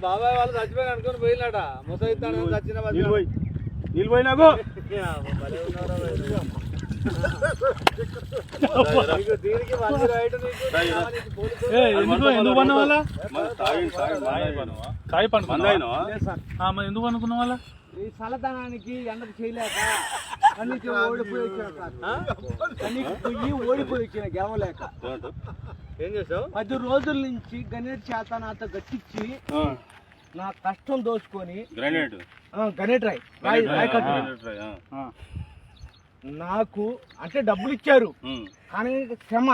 బాబాయ్ వాళ్ళు చచ్చిపోయి అనుకుని పోయినాట ముసైతాను చచ్చిన నిలిపోయినాకు ఎందుకు పన్న వాళ్ళ తాయి పండుగ ఎందుకు అనుకున్న వాళ్ళ ఈ చల్లదనానికి ఎండకు చేయలేక కన్నీకి ఓడిపోయి వచ్చిన గెలవలేక ఏం చేసావు 10 రోజుల నుంచి గణేట్ చేత నాతో గట్టించి నా కష్టం దోచుకొని గణేట్ రాయ్ నాకు అంటే డబ్బులు ఇచ్చారు కానీ క్షమ